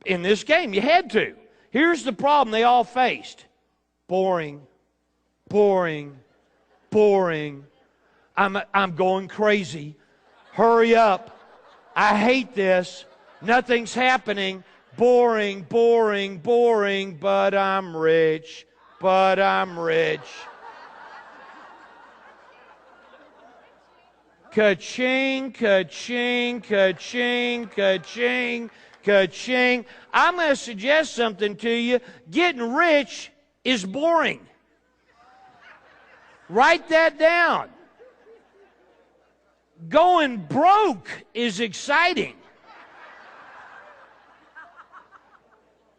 in this game. You had to. Here's the problem they all faced. Boring, boring, boring. I'm going crazy. Hurry up. I hate this. Nothing's happening. Boring, boring, boring, but I'm rich. But I'm rich. Ka-ching, ka-ching, ka-ching, ka-ching, ka-ching. I'm going to suggest something to you. Getting rich is boring. Write that down. Going broke is exciting.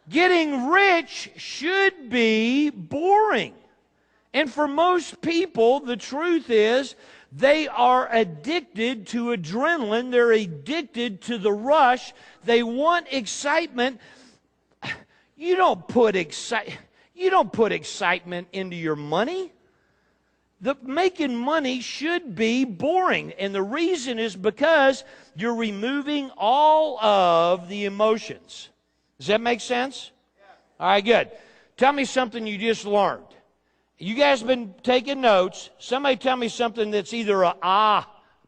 Getting rich should be boring. And for most people, the truth is, they are addicted to adrenaline. They're addicted to the rush. They want excitement. You don't put excitement into your money. Making money should be boring. And the reason is because you're removing all of the emotions. Does that make sense? All right, good. Tell me something you just learned. You guys have been taking notes. Somebody tell me something that's either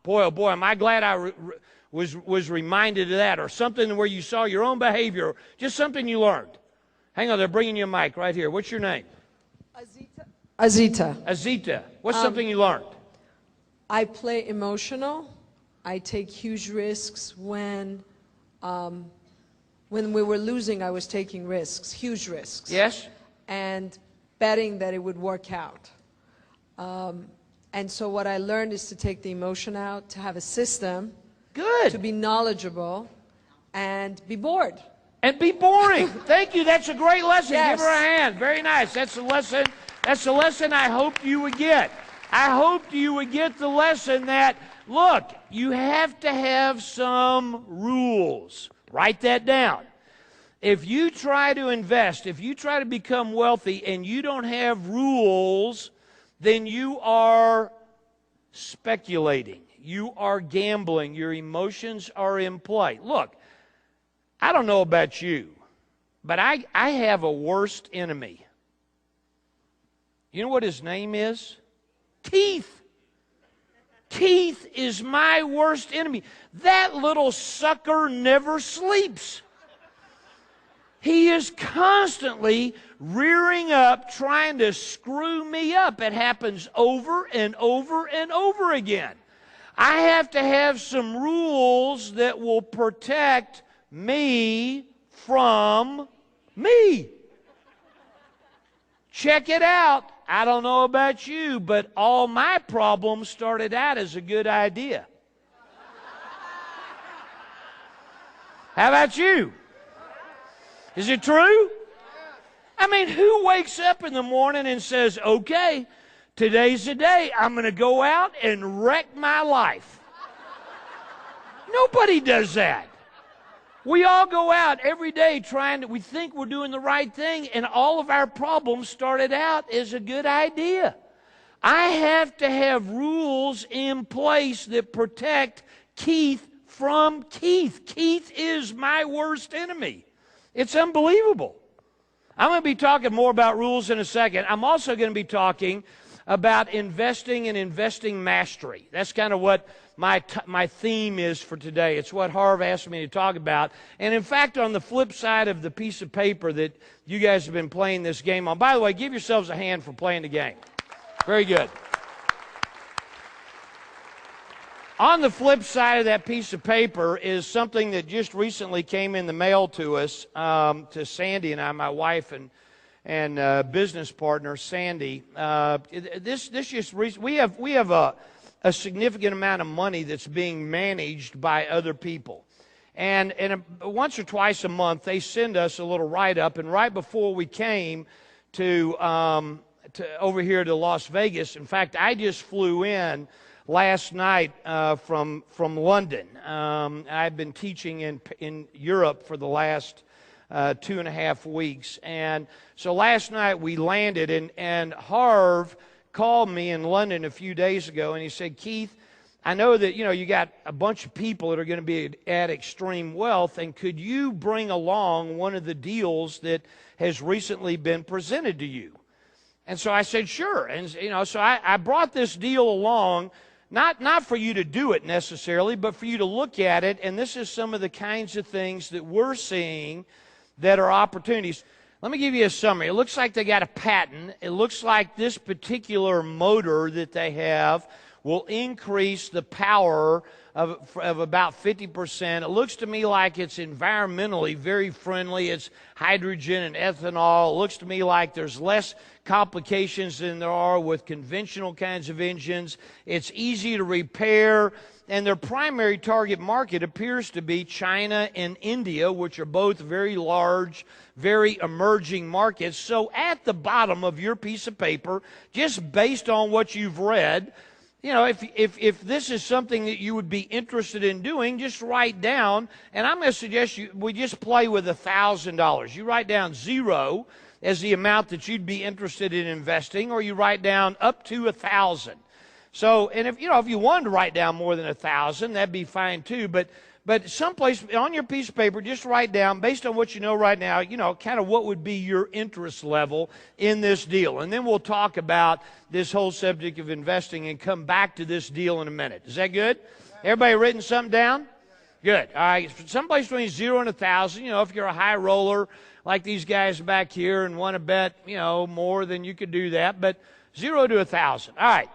boy, oh boy, am I glad I was reminded of that, or something where you saw your own behavior, just something you learned. Hang on, they're bringing you a mic right here. What's your name? Azita. Azita. What's something you learned? I play emotional. I take huge risks when we were losing, I was taking risks, huge risks. Yes? And betting that it would work out. And so what I learned is to take the emotion out, to have a system. Good. To be knowledgeable and be bored. And be boring. Thank you. That's a great lesson. Yes. Give her a hand. Very nice. That's the lesson. That's the lesson I hoped you would get. I hoped you would get the lesson that, look, you have to have some rules. Write that down. If you try to invest, if you try to become wealthy and you don't have rules, then you are speculating. You are gambling. Your emotions are in play. Look, I don't know about you, but I have a worst enemy. You know what his name is? Keith. Keith is my worst enemy. That little sucker never sleeps. He is constantly rearing up, trying to screw me up. It happens over and over and over again. I have to have some rules that will protect me from me. Check it out. I don't know about you, but all my problems started out as a good idea. How about you? Is it true? I mean, who wakes up in the morning and says, okay, today's the day I'm going to go out and wreck my life? Nobody does that. We all go out every day we think we're doing the right thing, and all of our problems started out as a good idea. I have to have rules in place that protect Keith from Keith. Keith is my worst enemy. It's unbelievable. I'm going to be talking more about rules in a second. I'm also going to be talking about investing and investing mastery. That's kind of what my theme is for today. It's what Harv asked me to talk about. And in fact, on the flip side of the piece of paper that you guys have been playing this game on, by the way, give yourselves a hand for playing the game. Very good. On the flip side of that piece of paper is something that just recently came in the mail to us, to Sandy and I, my wife and business partner, Sandy. We have a significant amount of money that's being managed by other people. And once or twice a month, they send us a little write-up. And right before we came to over here to Las Vegas, in fact, I just flew in last night from London. I've been teaching in Europe for the last 2.5 weeks. And so last night we landed, and Harv called me in London a few days ago, and he said, Keith, I know that, you got a bunch of people that are going to be at extreme wealth, and could you bring along one of the deals that has recently been presented to you? And so I said, sure. And, so I brought this deal along, not for you to do it necessarily, but for you to look at it. And this is some of the kinds of things that we're seeing that are opportunities. Let me give you a summary. It looks like they got a patent. It looks like this particular motor that they have will increase the power of about 50%. It looks to me like it's environmentally very friendly. It's hydrogen and ethanol. It looks to me like there's less complications than there are with conventional kinds of engines. It's easy to repair, and their primary target market appears to be China and India, which are both very large, very emerging markets. So at the bottom of your piece of paper, just based on what you've read, if this is something that you would be interested in doing, just write down, and I'm going to suggest we just play with $1,000. You write down 0 as the amount that you'd be interested in investing, or you write down up to 1,000. So, and if you wanted to write down more than 1,000, that'd be fine too. But someplace on your piece of paper, just write down, based on what you know right now, kind of what would be your interest level in this deal. And then we'll talk about this whole subject of investing and come back to this deal in a minute. Is that good? Everybody written something down? Good. All right. Someplace between 0 and 1,000. If you're a high roller like these guys back here and want to bet, more, than you could do that. But 0 to 1,000. All right.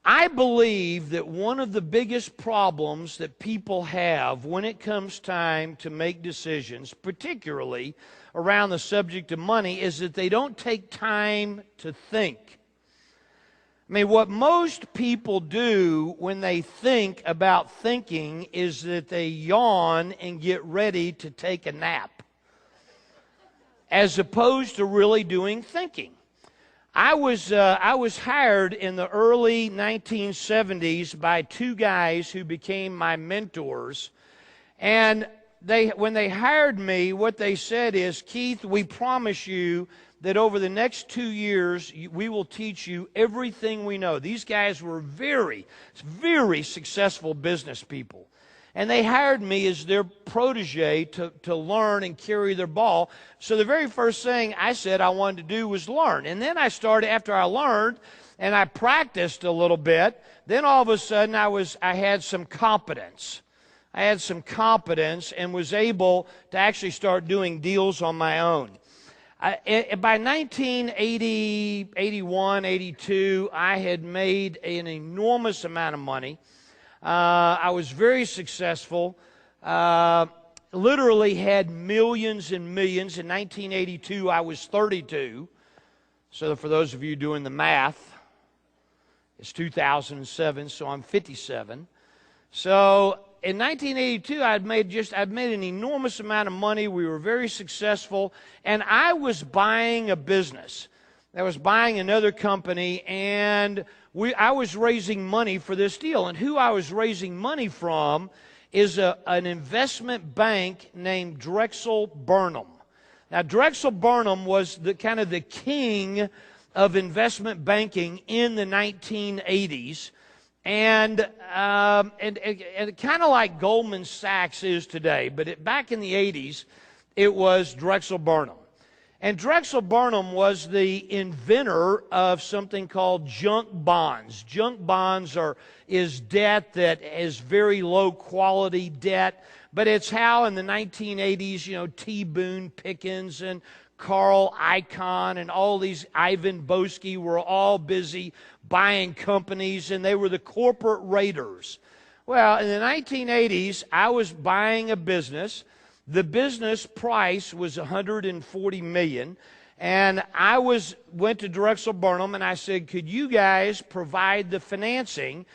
I believe that one of the biggest problems that people have when it comes time to make decisions, particularly around the subject of money, is that they don't take time to think. I mean, what most people do when they think about thinking is that they yawn and get ready to take a nap, as opposed to really doing thinking. I was hired in the early 1970s by two guys who became my mentors, and when they hired me, what they said is, Keith, we promise you that over the next 2 years, we will teach you everything we know. These guys were very, very successful business people. And they hired me as their protege to learn and carry their ball. So the very first thing I said I wanted to do was learn. And then I started, after I learned and I practiced a little bit, then all of a sudden I had some competence. I had some competence and was able to actually start doing deals on my own. By 1980, 81, 82, I had made an enormous amount of money. I was very successful, literally had millions and millions. In 1982, I was 32. So for those of you doing the math, it's 2007, so I'm 57. So in 1982, I'd made an enormous amount of money. We were very successful, and I was buying a business. I was buying another company, and I was raising money for this deal. And who I was raising money from is an investment bank named Drexel Burnham. Now, Drexel Burnham was the king of investment banking in the 1980s, and kind of like Goldman Sachs is today. But back in the 80s, it was Drexel Burnham. And Drexel Burnham was the inventor of something called junk bonds. Junk bonds is debt that is very low quality debt, but it's how in the 1980s, T. Boone Pickens and Carl Icahn and all these, Ivan Boesky, were all busy buying companies, and they were the corporate raiders. Well, in the 1980s, I was buying a business. The business price was $140 million, and I went to Drexel Burnham and I said, could you guys provide the financing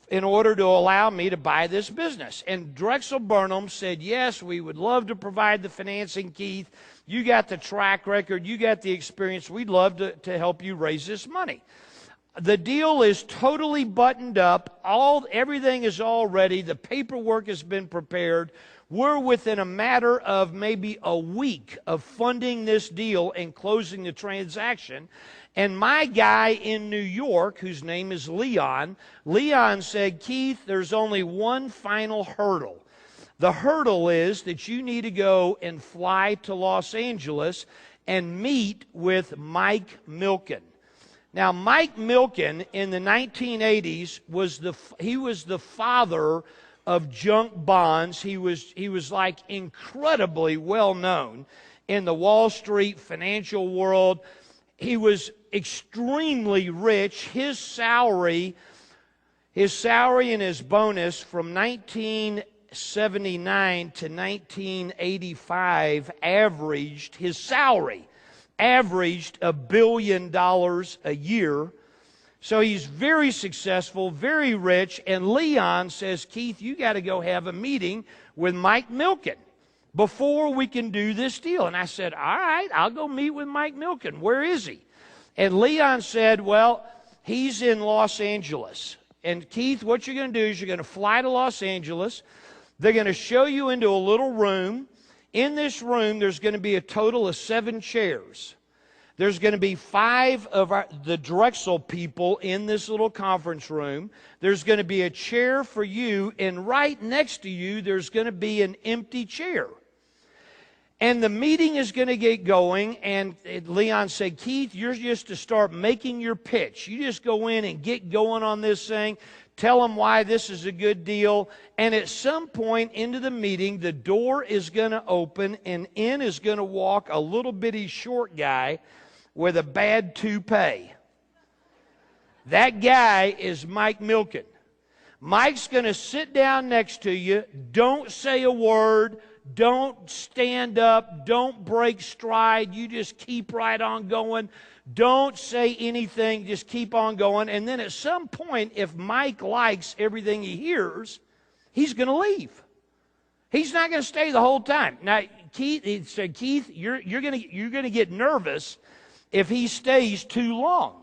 in order to allow me to buy this business? And Drexel Burnham said, yes, we would love to provide the financing, Keith. You got the track record, you got the experience, we'd love to help you raise this money. The deal is totally buttoned up, everything is all ready, the paperwork has been prepared. We're within a matter of maybe a week of funding this deal and closing the transaction. And my guy in New York, whose name is Leon said, Keith, there's only one final hurdle. The hurdle is that you need to go and fly to Los Angeles and meet with Mike Milken. Now, Mike Milken in the 1980s was the father of junk bonds. He was like incredibly well known in the Wall Street financial world. He was extremely rich. His salary and his bonus from 1979 to 1985 averaged $1 billion a year. So he's very successful, very rich, and Leon says, Keith, you got to go have a meeting with Mike Milken before we can do this deal. And I said, all right, I'll go meet with Mike Milken. Where is he? And Leon said, well, he's in Los Angeles. And Keith, what you're going to do is you're going to fly to Los Angeles. They're going to show you into a little room. In this room, there's going to be a total of 7 chairs. There's going to be 5 of the Drexel people in this little conference room. There's going to be a chair for you, and right next to you, there's going to be an empty chair. And the meeting is going to get going, and Leon said, Keith, you're just to start making your pitch. You just go in and get going on this thing. Tell them why this is a good deal. And at some point into the meeting, the door is going to open, and in is going to walk a little bitty short guy with a bad toupee. That guy is Mike Milken. Mike's going to sit down next to you. Don't say a word. Don't stand up. Don't break stride. You just keep right on going. Don't say anything. Just keep on going. And then at some point, if Mike likes everything he hears, he's going to leave. He's not going to stay the whole time. Now, Keith, he said, Keith, you're going to get nervous if he stays too long.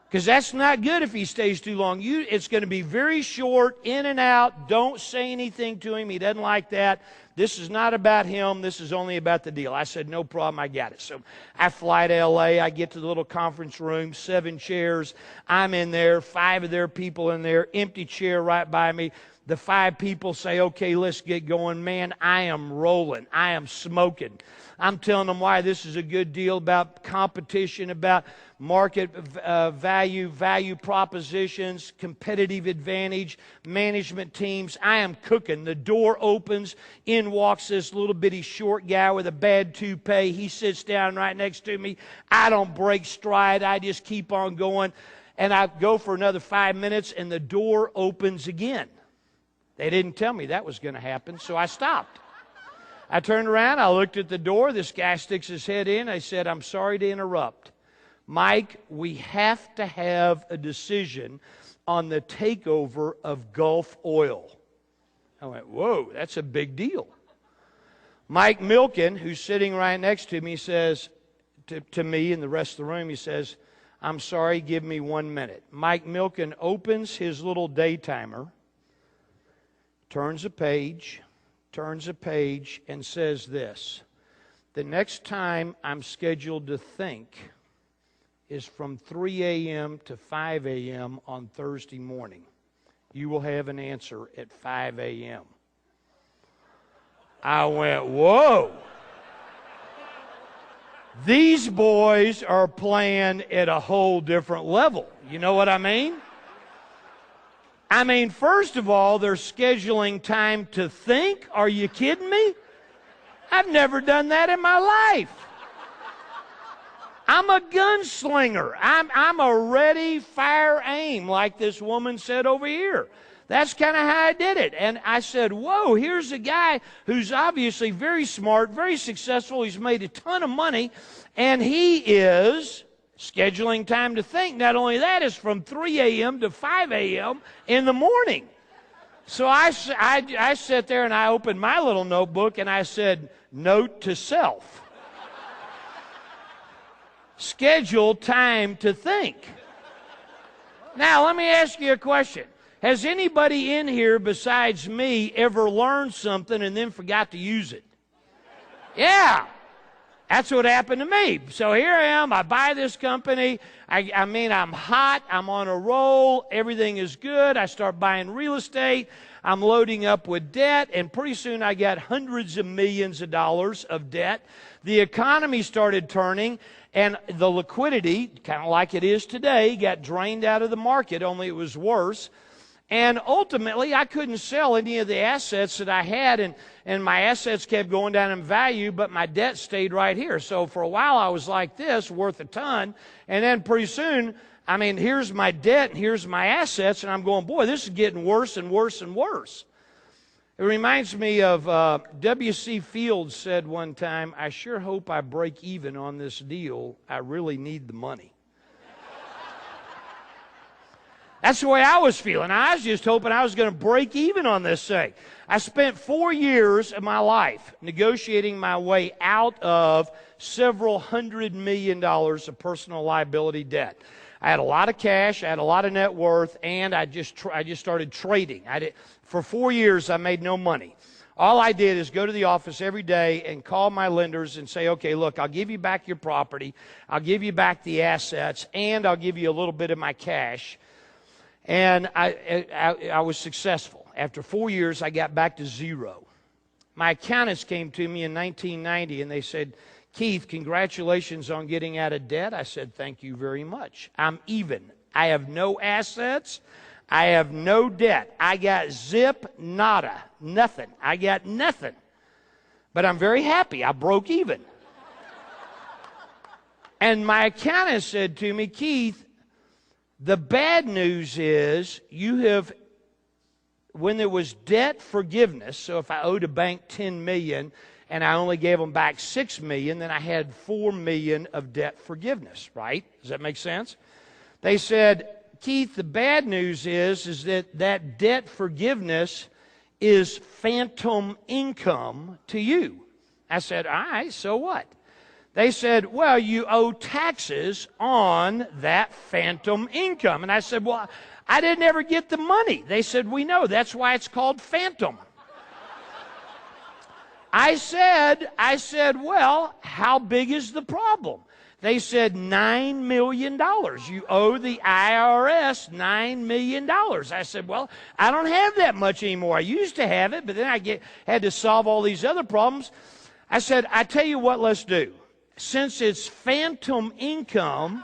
Because that's not good if he stays too long. It's going to be very short, in and out. Don't say anything to him. He doesn't like that. This is not about him. This is only about the deal. I said, no problem. I got it. So I fly to L.A. I get to the little conference room, 7 chairs. I'm in there, 5 of their people in there, empty chair right by me. The 5 people say, okay, let's get going. Man, I am rolling. I am smoking. I'm telling them why this is a good deal, about competition, about market value propositions, competitive advantage, management teams. I am cooking. The door opens. In walks this little bitty short guy with a bad toupee. He sits down right next to me. I don't break stride. I just keep on going. And I go for another 5 minutes, and the door opens again. They didn't tell me that was going to happen, so I stopped. I turned around, I looked at the door, this guy sticks his head in, I said, I'm sorry to interrupt. Mike, we have to have a decision on the takeover of Gulf Oil. I went, whoa, that's a big deal. Mike Milken, who's sitting right next to me, says to me and the rest of the room, he says, I'm sorry, give me 1 minute. Mike Milken opens his little day timer, turns a page, and says this: the next time I'm scheduled to think is from 3 a.m. to 5 a.m. on Thursday morning. You will have an answer at 5 a.m. I went, whoa. These boys are playing at a whole different level. You know what I mean? I mean, first of all, they're scheduling time to think. Are you kidding me? I've never done that in my life. I'm a gunslinger. I'm a ready, fire, aim, like this woman said over here. That's kind of how I did it. And I said, whoa, here's a guy who's obviously very smart, very successful. He's made a ton of money, and he is scheduling time to think. Not only that, it's from 3 a.m. to 5 a.m. in the morning. So I sat there and I opened my little notebook and I said, note to self. Schedule time to think. Now, let me ask you a question. Has anybody in here besides me ever learned something and then forgot to use it? Yeah. That's what happened to me. So here I am. I buy this company. I mean, I'm hot. I'm on a roll. Everything is good. I start buying real estate. I'm loading up with debt, and pretty soon I got hundreds of millions of dollars of debt. The economy started turning, and the liquidity, kind of like it is today, got drained out of the market, only it was worse. And ultimately, I couldn't sell any of the assets that I had, and my assets kept going down in value, but my debt stayed right here. So for a while, I was like this, worth a ton. And then pretty soon, I mean, here's my debt and here's my assets, and I'm going, boy, this is getting worse and worse and worse. It reminds me of W.C. Fields said one time, I sure hope I break even on this deal. I really need the money. That's the way I was feeling. I was just hoping I was going to break even on this thing. I spent 4 years of my life negotiating my way out of several $100 million of personal liability debt. I had a lot of cash, I had a lot of net worth, and I just started trading. For 4 years, I made no money. All I did is go to the office every day and call my lenders and say, okay, look, I'll give you back your property, I'll give you back the assets, and I'll give you a little bit of my cash. And I was successful. After 4 years, I got back to zero. My accountants came to me in 1990, and they said, Keith, congratulations on getting out of debt. I said, thank you very much. I'm even. I have no assets. I have no debt. I got zip, nada, nothing. I got nothing. But I'm very happy. I broke even. And my accountant said to me, Keith, the bad news is when there was debt forgiveness, so if I owed a bank $10 million and I only gave them back $6 million, then I had $4 million of debt forgiveness, right? Does that make sense? They said, Keith, the bad news is that debt forgiveness is phantom income to you. I said, all right, so what? They said, well, you owe taxes on that phantom income. And I said, well, I didn't ever get the money. They said, we know. That's why it's called phantom. I said, well, how big is the problem? They said, $9 million. You owe the IRS $9 million. I said, well, I don't have that much anymore. I used to have it, but then I had to solve all these other problems. I said, I tell you what, let's do. Since it's phantom income,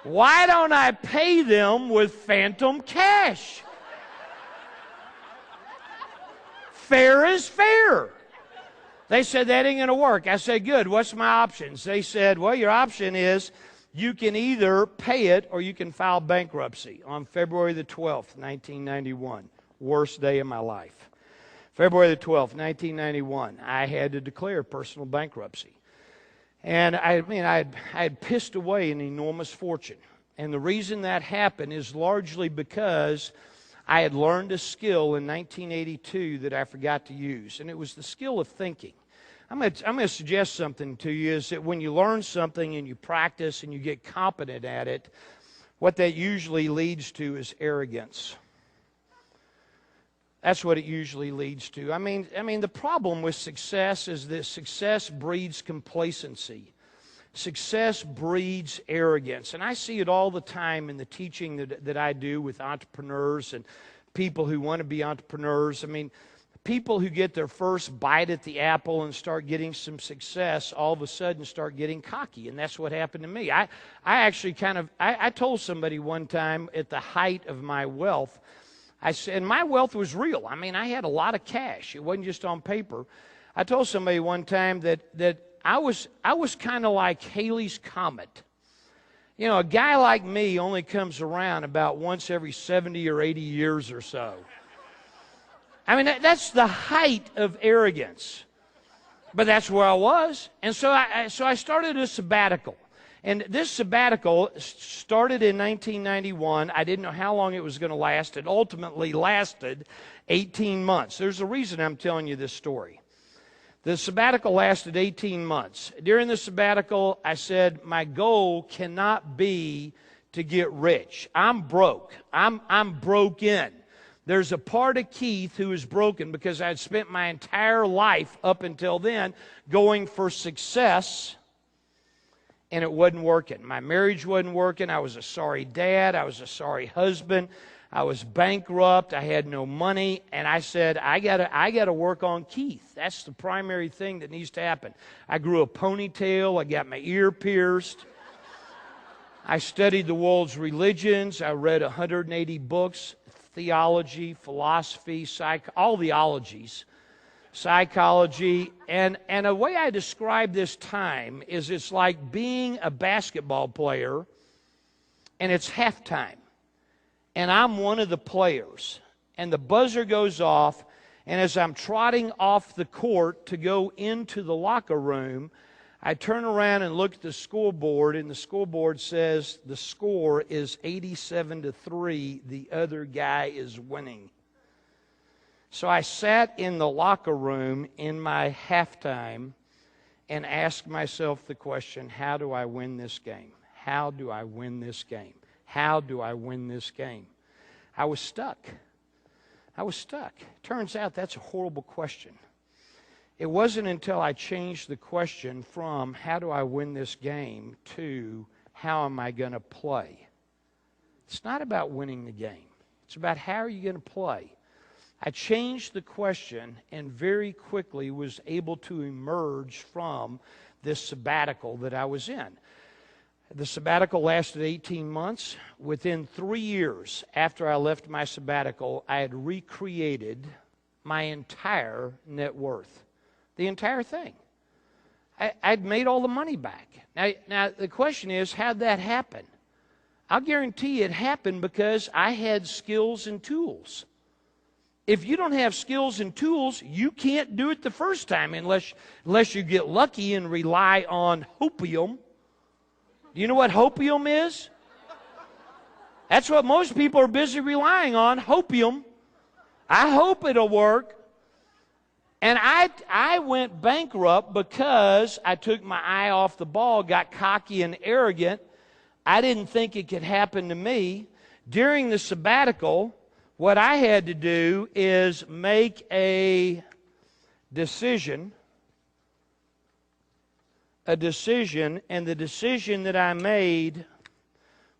why don't I pay them with phantom cash? Fair is fair. They said, that ain't going to work. I said, good. What's my options? They said, well, your option is you can either pay it or you can file bankruptcy on February the 12th, 1991. Worst day of my life. February the 12th, 1991, I had to declare personal bankruptcy. And I had pissed away an enormous fortune. And the reason that happened is largely because I had learned a skill in 1982 that I forgot to use, and it was the skill of thinking. I'm going to suggest something to you, is that when you learn something and you practice and you get competent at it, what that usually leads to is arrogance. That's what it usually leads to. I mean, the problem with success is that success breeds complacency. Success breeds arrogance. And I see it all the time in the teaching that I do with entrepreneurs and people who want to be entrepreneurs. I mean, people who get their first bite at the apple and start getting some success all of a sudden start getting cocky. And that's what happened to me. I actually I told somebody one time at the height of my wealth, I said, and my wealth was real. I mean, I had a lot of cash. It wasn't just on paper. I told somebody one time that I was kind of like Halley's Comet. You know, a guy like me only comes around about once every 70 or 80 years or so. I mean, that's the height of arrogance. But that's where I was. And so I started a sabbatical. And this sabbatical started in 1991. I didn't know how long it was going to last. It ultimately lasted 18 months. There's a reason I'm telling you this story. The sabbatical lasted 18 months. During the sabbatical, I said, my goal cannot be to get rich. I'm broke. I'm broken. There's a part of Keith who is broken because I'd spent my entire life up until then going for success, and it wasn't working. My marriage wasn't working. I was a sorry dad. I was a sorry husband. I was bankrupt. I had no money. And I said, I gotta work on Keith. That's the primary thing that needs to happen. I grew a ponytail. I got my ear pierced. I studied the world's religions. I read 180 books, theology, philosophy, all the ologies, psychology. And a way I describe this time is it's like being a basketball player and it's halftime. And I'm one of the players. And the buzzer goes off, and as I'm trotting off the court to go into the locker room, I turn around and look at the scoreboard, and the scoreboard says the score is 87-3. The other guy is winning. So I sat in the locker room in my halftime and asked myself the question, how do I win this game? How do I win this game? How do I win this game? I was stuck. Turns out that's a horrible question. It wasn't until I changed the question from how do I win this game to how am I going to play? It's not about winning the game. It's about how are you going to play. I changed the question and very quickly was able to emerge from this sabbatical that I was in. The sabbatical lasted 18 months. Within 3 years after I left my sabbatical, I had recreated my entire net worth. The entire thing. I'd made all the money back. Now the question is, how'd that happen? I'll guarantee it happened because I had skills and tools. If you don't have skills and tools, you can't do it the first time unless you get lucky and rely on hopium. Do you know what hopium is? That's what most people are busy relying on, hopium. I hope it'll work. And I went bankrupt because I took my eye off the ball, got cocky and arrogant. I didn't think it could happen to me. During the sabbatical, what I had to do is make a decision, and the decision that I made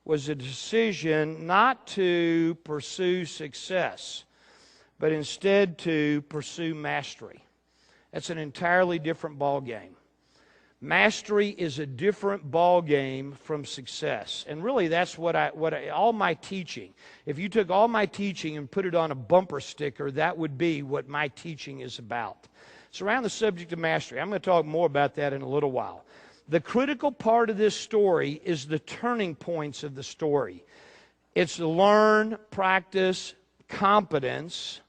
was a decision not to pursue success, but instead to pursue mastery. That's an entirely different ball game. Mastery is a different ball game from success. And really that's all my teaching. If you took all my teaching and put it on a bumper sticker, that would be what my teaching is about. It's around the subject of mastery. I'm going to talk more about that in a little while. The critical part of this story is the turning points of the story. It's learn, practice, competence.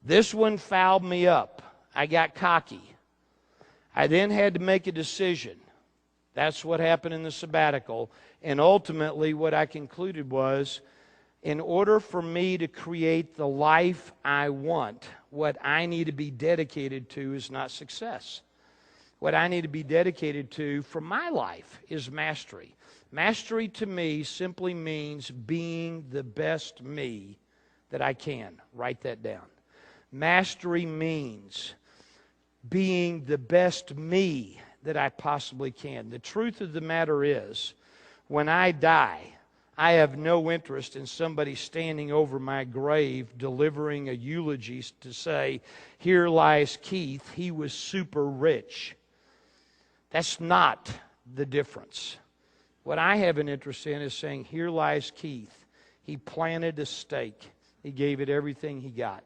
This one fouled me up. I got cocky. I then had to make a decision. That's what happened in the sabbatical. And ultimately what I concluded was, in order for me to create the life I want, what I need to be dedicated to is not success. What I need to be dedicated to for my life is mastery. Mastery to me simply means being the best me that I can. Write that down. Mastery means being the best me that I possibly can. The truth of the matter is, when I die, I have no interest in somebody standing over my grave delivering a eulogy to say, here lies Keith, he was super rich. That's not the difference. What I have an interest in is saying, here lies Keith. He planted a stake. He gave it everything he got.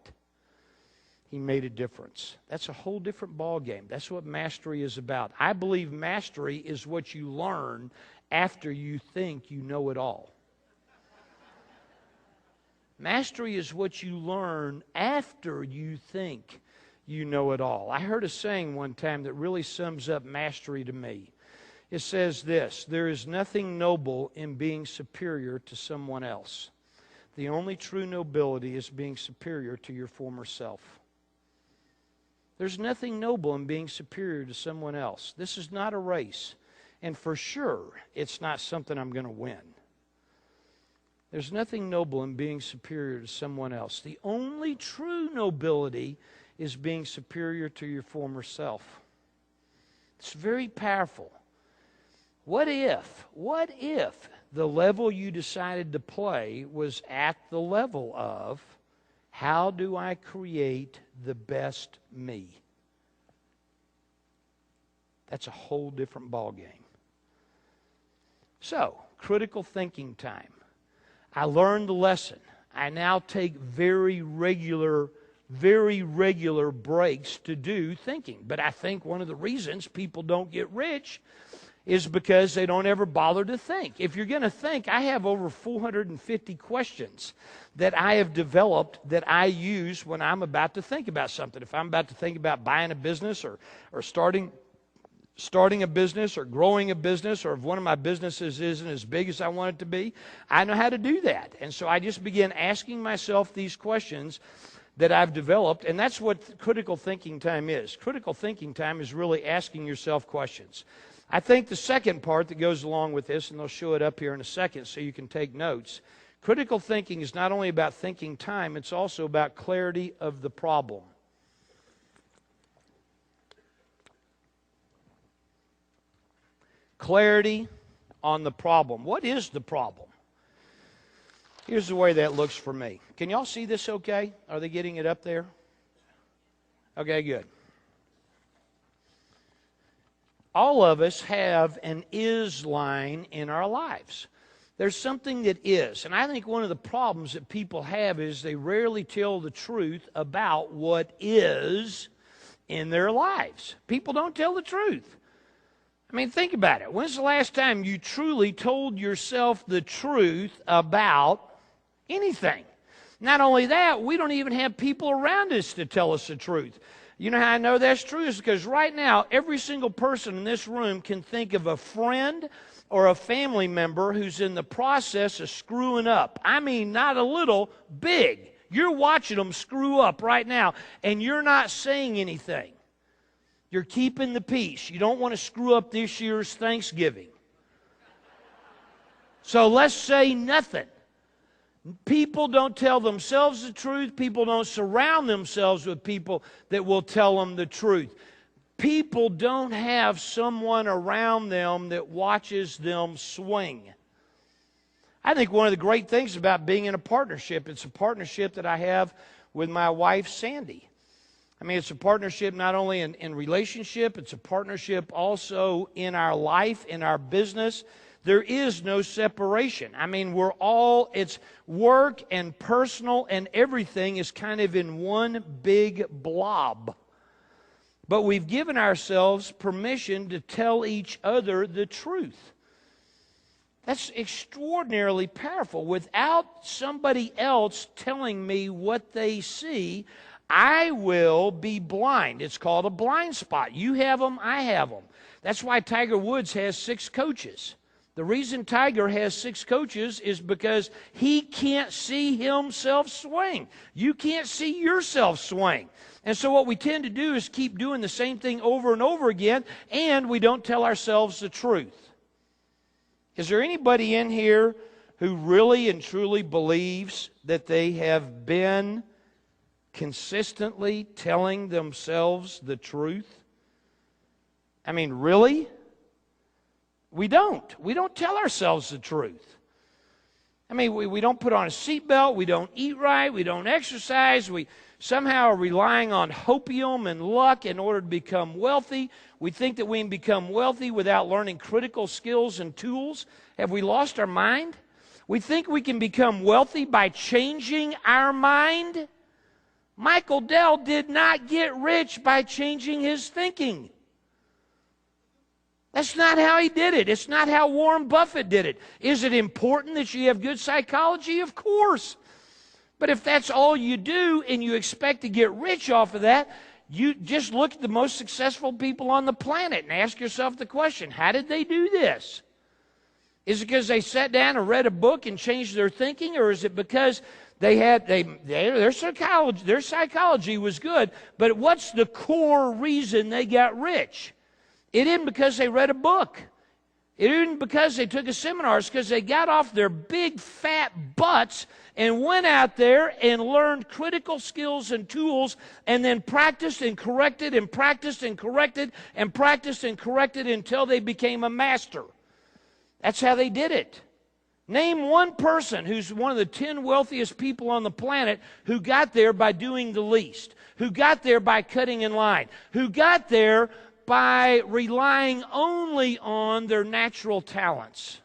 He made a difference. That's a whole different ball game. That's what mastery is about. I believe mastery is what you learn after you think you know it all. Mastery is what you learn after you think you know it all. I heard a saying one time that really sums up mastery to me. It says this: there is nothing noble in being superior to someone else. The only true nobility is being superior to your former self. There's nothing noble in being superior to someone else. This is not a race. And for sure, it's not something I'm going to win. There's nothing noble in being superior to someone else. The only true nobility is being superior to your former self. It's very powerful. What if the level you decided to play was at the level of, how do I create the best me? That's a whole different ballgame. So, critical thinking time. I learned the lesson. I now take very regular breaks to do thinking. But I think one of the reasons people don't get rich is because they don't ever bother to think. If you're going to think, I have over 450 questions that I have developed that I use when I'm about to think about something. If I'm about to think about buying a business or starting a business or growing a business, or if one of my businesses isn't as big as I want it to be, I know how to do that. And so I just begin asking myself these questions that I've developed, and that's what critical thinking time is. Critical thinking time is really asking yourself questions. I think the second part that goes along with this, and they'll show it up here in a second so you can take notes, critical thinking is not only about thinking time, it's also about clarity of the problem. Clarity on the problem. What is the problem? Here's the way that looks for me. Can y'all see this okay? Are they getting it up there? Okay, good. All of us have an is line in our lives. There's something that is. And I think one of the problems that people have is they rarely tell the truth about what is in their lives. People don't tell the truth. I mean, think about it. When's the last time you truly told yourself the truth about anything? Not only that, we don't even have people around us to tell us the truth. You know how I know that's true? Is because right now, every single person in this room can think of a friend or a family member who's in the process of screwing up. I mean, not a little, big. You're watching them screw up right now, and you're not saying anything. You're keeping the peace. You don't want to screw up this year's Thanksgiving. So let's say nothing. People don't tell themselves the truth. People don't surround themselves with people that will tell them the truth. People don't have someone around them that watches them swing. I think one of the great things about being in a partnership, it's a partnership that I have with my wife, Sandy. I mean, it's a partnership not only in relationship, it's a partnership also in our life, in our business. There is no separation. I mean, it's work and personal and everything is kind of in one big blob. But we've given ourselves permission to tell each other the truth. That's extraordinarily powerful. Without somebody else telling me what they see, I will be blind. It's called a blind spot. You have them, I have them. That's why Tiger Woods has 6 coaches. The reason Tiger has 6 coaches is because he can't see himself swing. You can't see yourself swing. And so what we tend to do is keep doing the same thing over and over again, and we don't tell ourselves the truth. Is there anybody in here who really and truly believes that they have been consistently telling themselves the truth? I mean, really? We don't. We don't tell ourselves the truth. I mean, we don't put on a seatbelt. We don't eat right. We don't exercise. We somehow are relying on hopium and luck in order to become wealthy. We think that we can become wealthy without learning critical skills and tools. Have we lost our mind? We think we can become wealthy by changing our mind. Michael Dell did not get rich by changing his thinking. That's not how he did it. It's not how Warren Buffett did it. Is it important that you have good psychology? Of course. But if that's all you do and you expect to get rich off of that, you just look at the most successful people on the planet and ask yourself the question, how did they do this? Is it because they sat down and read a book and changed their thinking, or is it because their psychology was good, but what's the core reason they got rich? It isn't because they read a book. It isn't because they took a seminar. It's because they got off their big fat butts and went out there and learned critical skills and tools and then practiced and corrected and practiced and corrected and practiced and corrected until they became a master. That's how they did it. Name one person who's one of the 10 wealthiest people on the planet who got there by doing the least, who got there by cutting in line, who got there by relying only on their natural talents.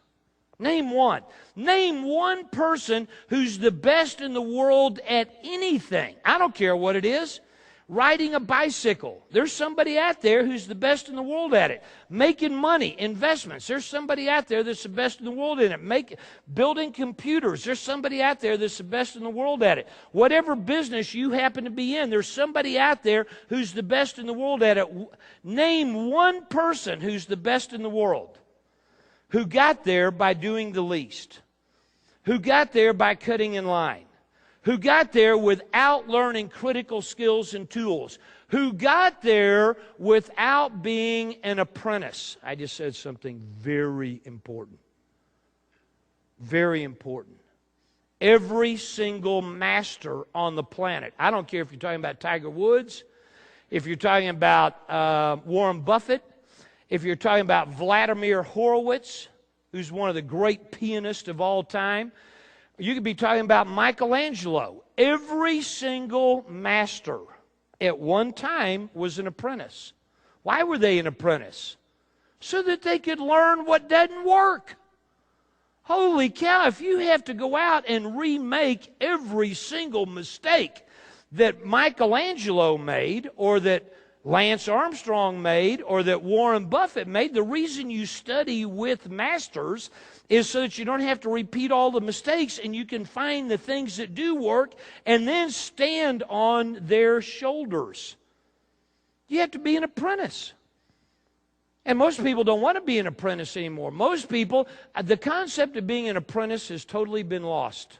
Name one. Name one person who's the best in the world at anything. I don't care what it is. Riding a bicycle. There's somebody out there who's the best in the world at it. Making money, investments. There's somebody out there that's the best in the world in it. Building computers. There's somebody out there that's the best in the world at it. Whatever business you happen to be in, there's somebody out there who's the best in the world at it. Name one person who's the best in the world who got there by doing the least, who got there by cutting in line, who got there without learning critical skills and tools, who got there without being an apprentice. I just said something very important. Very important. Every single master on the planet, I don't care if you're talking about Tiger Woods, if you're talking about Warren Buffett, if you're talking about Vladimir Horowitz, who's one of the great pianists of all time, you could be talking about Michelangelo. Every single master at one time was an apprentice. Why were they an apprentice? So that they could learn what doesn't work. Holy cow, if you have to go out and remake every single mistake that Michelangelo made, or that Lance Armstrong made, or that Warren Buffett made, the reason you study with masters is so that you don't have to repeat all the mistakes and you can find the things that do work and then stand on their shoulders. You have to be an apprentice. And most people don't want to be an apprentice anymore. Most people, the concept of being an apprentice has totally been lost.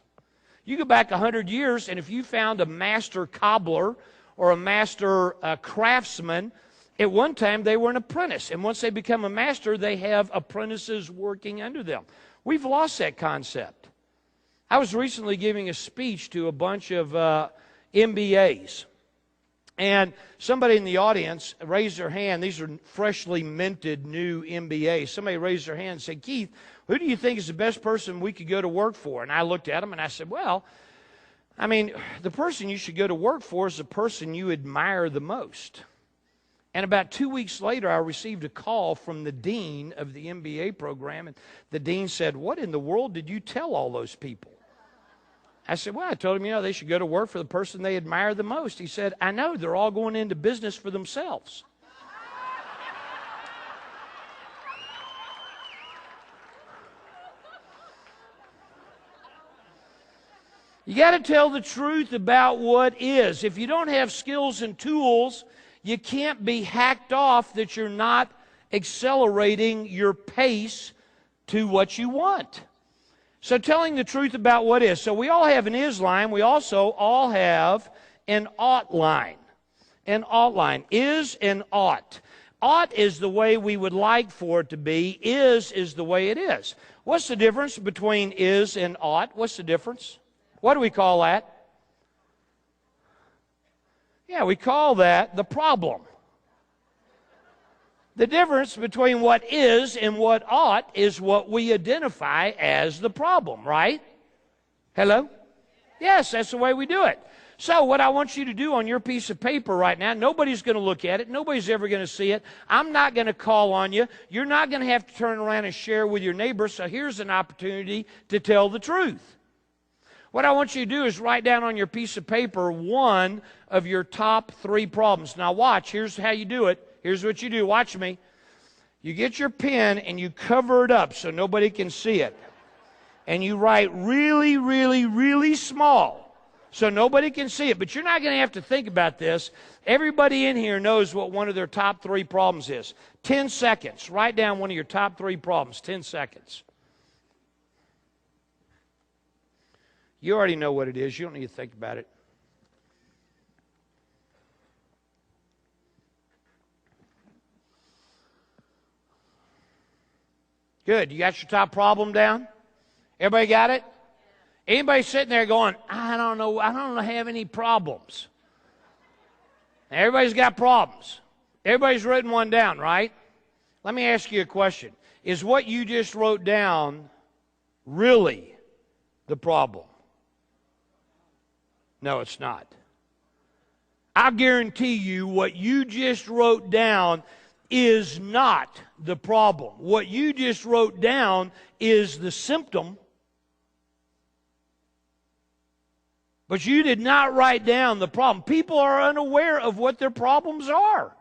You go back 100 years, and if you found a master cobbler or a master craftsman, at one time they were an apprentice. And once they become a master, they have apprentices working under them. We've lost that concept. I was recently giving a speech to a bunch of MBAs. And somebody in the audience raised their hand. These are freshly minted new MBAs. Somebody raised their hand and said, "Keith, who do you think is the best person we could go to work for?" And I looked at them and I said, well, I mean, the person you should go to work for is the person you admire the most. And about 2 weeks later, I received a call from the dean of the MBA program, and the dean said, "What in the world did you tell all those people?" I said, well, I told them, they should go to work for the person they admire the most. He said, "I know, they're all going into business for themselves." You got to tell the truth about what is. If you don't have skills and tools, you can't be hacked off that you're not accelerating your pace to what you want. So telling the truth about what is. So we all have an is line. We also all have an ought line. An ought line. Is and ought. Ought is the way we would like for it to be. Is the way it is. What's the difference between is and ought? What's the difference? What do we call that? Yeah, we call that the problem. The difference between what is and what ought is what we identify as the problem, right? Hello? Yes, that's the way we do it. So what I want you to do on your piece of paper right now, nobody's going to look at it. Nobody's ever going to see it. I'm not going to call on you. You're not going to have to turn around and share with your neighbor. So here's an opportunity to tell the truth. What I want you to do is write down on your piece of paper one of your top 3 problems. Now watch, here's how you do it. Here's what you do. Watch me. You get your pen and you cover it up so nobody can see it. And you write really, really, really small so nobody can see it. But you're not going to have to think about this. Everybody in here knows what one of their top 3 problems is. 10 seconds. Write down one of your top 3 problems. 10 seconds. You already know what it is. You don't need to think about it. Good. You got your top problem down? Everybody got it? Anybody sitting there going, I don't have any problems? Everybody's got problems. Everybody's written one down, right? Let me ask you a question. Is what you just wrote down really the problem? No, it's not. I guarantee you what you just wrote down is not the problem. What you just wrote down is the symptom. But you did not write down the problem. People are unaware of what their problems are.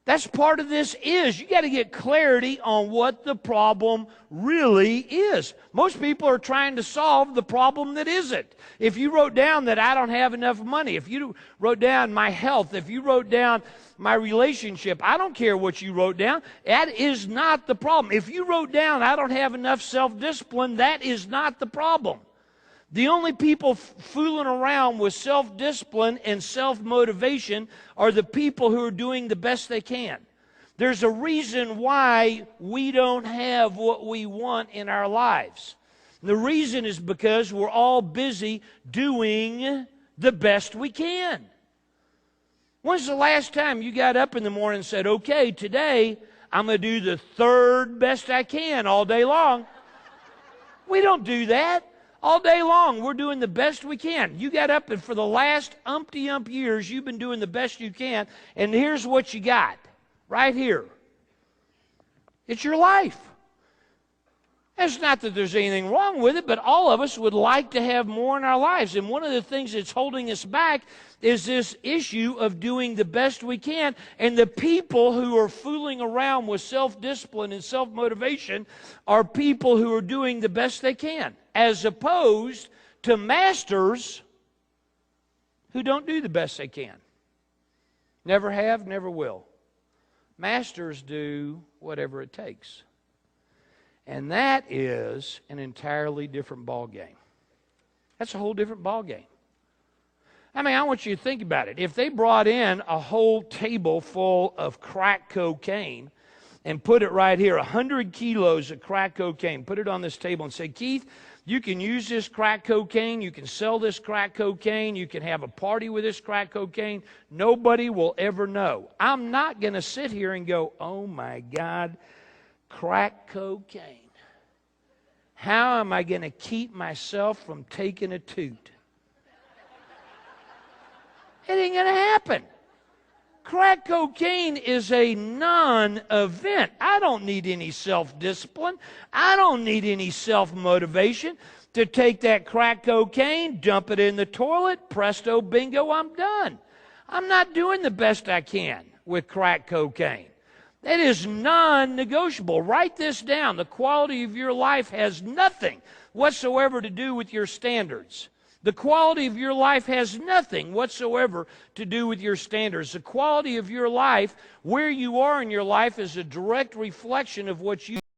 That's part of this is. You got to get clarity on what the problem really is. Most people are trying to solve the problem that isn't. If you wrote down that I don't have enough money, if you wrote down my health, if you wrote down my relationship, I don't care what you wrote down. That is not the problem. If you wrote down I don't have enough self-discipline, that is not the problem. The only people fooling around with self-discipline and self-motivation are the people who are doing the best they can. There's a reason why we don't have what we want in our lives. The reason is because we're all busy doing the best we can. When's the last time you got up in the morning and said, okay, today I'm going to do the third best I can all day long? We don't do that. All day long, we're doing the best we can. You got up, and for the last umpty-ump years, you've been doing the best you can, and here's what you got right here. It's your life. It's not that there's anything wrong with it, but all of us would like to have more in our lives, and one of the things that's holding us back is this issue of doing the best we can, and the people who are fooling around with self-discipline and self-motivation are people who are doing the best they can, as opposed to masters who don't do the best they can. Never have, never will. Masters do whatever it takes. And that is an entirely different ball game. That's a whole different ball game. I mean, I want you to think about it. If they brought in a whole table full of crack cocaine and put it right here, 100 kilos of crack cocaine, put it on this table and say, Keith, you can use this crack cocaine, you can sell this crack cocaine, you can have a party with this crack cocaine, nobody will ever know. I'm not going to sit here and go, oh my God, crack cocaine. How am I going to keep myself from taking a toot? It ain't going to happen. Crack cocaine is a non-event. I don't need any self-discipline. I don't need any self-motivation to take that crack cocaine, dump it in the toilet, presto, bingo, I'm done. I'm not doing the best I can with crack cocaine. That is non-negotiable. Write this down. The quality of your life has nothing whatsoever to do with your standards. The quality of your life has nothing whatsoever to do with your standards. The quality of your life, where you are in your life, is a direct reflection of what you